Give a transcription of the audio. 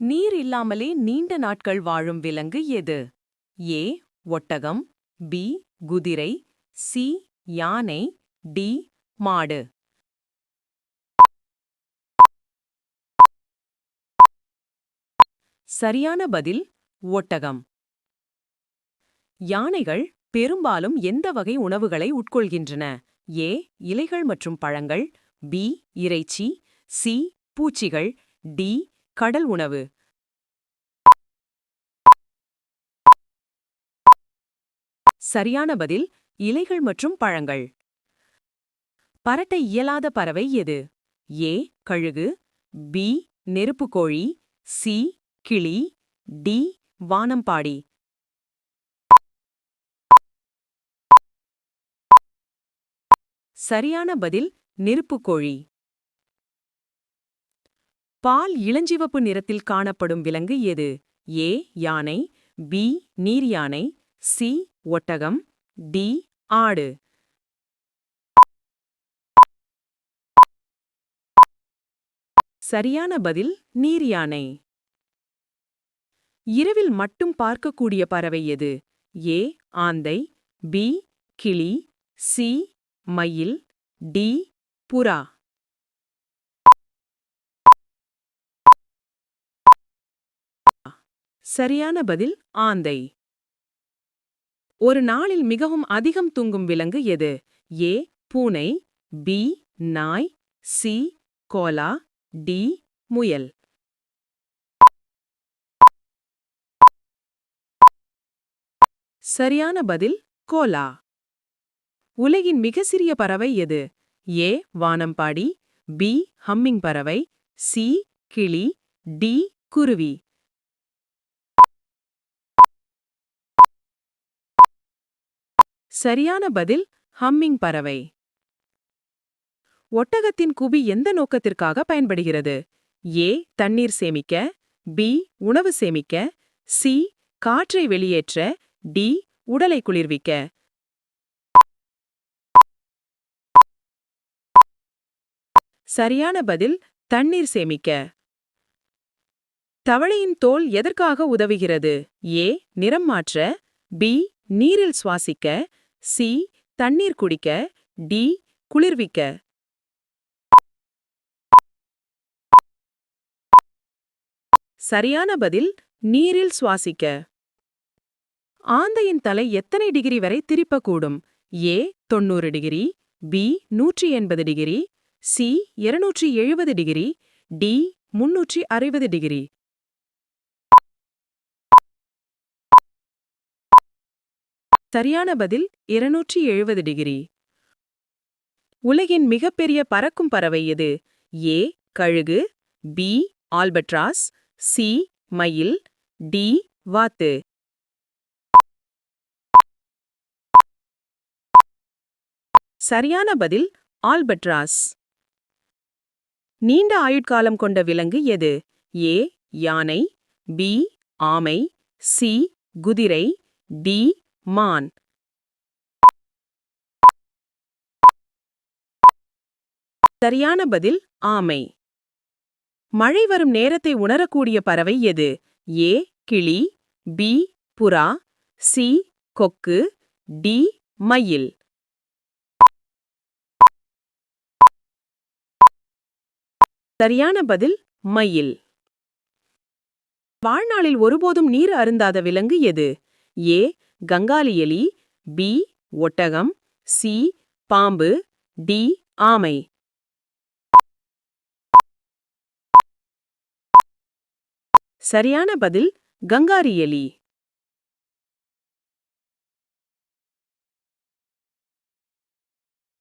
நீர் இல்லாமலே நீண்ட நாட்கள் வாழும் விலங்கு எது? ஏ ஒட்டகம், பி குதிரை, சி யானை, டி மாடு. சரியான பதில் ஒட்டகம். யானைகள் பெரும்பாலும் எந்த வகை உணவுகளை உட்கொள்கின்றன? ஏ இலைகள் மற்றும் பழங்கள், பி இறைச்சி, சி பூச்சிகள், டி கடல் உணவு. சரியான பதில் இலைகள் மற்றும் பழங்கள். பறக்க இயலாத பறவை எது? ஏ கழுகு, பி நெருப்புக்கோழி, சி கிளி, டி வானம்பாடி. சரியான பதில் நெருப்புக்கோழி. பால் இளஞ்சிவப்பு நிறத்தில் காணப்படும் விலங்கு எது? ஏ யானை, பி நீர் யானை, சி ஒட்டகம், டி ஆடு. சரியான பதில் நீர் யானை. இரவில் மட்டும் பார்க்கக்கூடிய பறவை எது? ஏ ஆந்தை, பி கிளி, சி மயில், டி புறா. சரியான பதில் ஆந்தை. ஒரு நாளில் மிகவும் அதிகம் தூங்கும் விலங்கு எது? ஏ பூனை, பி நாய், சி கோலா, டி முயல். சரியான பதில் கோலா. உலகின் மிக சிறிய பறவை எது? ஏ வானம்பாடி, பி ஹம்மிங் பறவை, சி கிளி, டி குருவி. சரியான பதில் ஹம்மிங் பறவை. ஒட்டகத்தின் குபி எந்த நோக்கத்திற்காக பயன்படுகிறது? ஏ தண்ணீர் சேமிக்க, பி உணவு சேமிக்க, சி காற்றை வெளியேற்ற, டி உடலை குளிர்விக்க. சரியான பதில் தண்ணீர் சேமிக்க. தவளையின் தோல் எதற்காக உதவுகிறது? ஏ நிறம் மாற்ற, பி நீரில் சுவாசிக்க, சி தண்ணீர் குடிக்க, டி குளிர்விக்க. சரியான பதில் நீரில் சுவாசிக்க. ஆந்தையின் தலை எத்தனை டிகிரி வரை திருப்பக்கூடும்? A 90 degree, B 180 degree, C 270 degree, D 360 degree. சரியான பதில் 270 டிகிரி. உலகின் மிகப்பெரிய பறக்கும் பறவை எது? ஏ கழுகு, பி ஆல்பட்ராஸ், சி மயில், டி வாத்து. சரியான பதில் ஆல்பட்ராஸ். நீண்ட ஆயுட்காலம் கொண்ட விலங்கு எது? ஏ யானை, பி ஆமை, சி குதிரை, டி மான். சரியான பதில் ஆமை. மழை வரும் நேரத்தை உணரக்கூடிய பறவை எது? ஏ கிளி, பி புறா, சி கொக்கு, டி மயில். சரியான பதில் மயில். வாழ்நாளில் ஒருபோதும் நீர் அருந்தாத விலங்கு எது? ஏ கங்காளி எலி, பி ஒட்டகம், சி பாம்பு, டி ஆமை. சரியான பதில் கங்காரி எலி.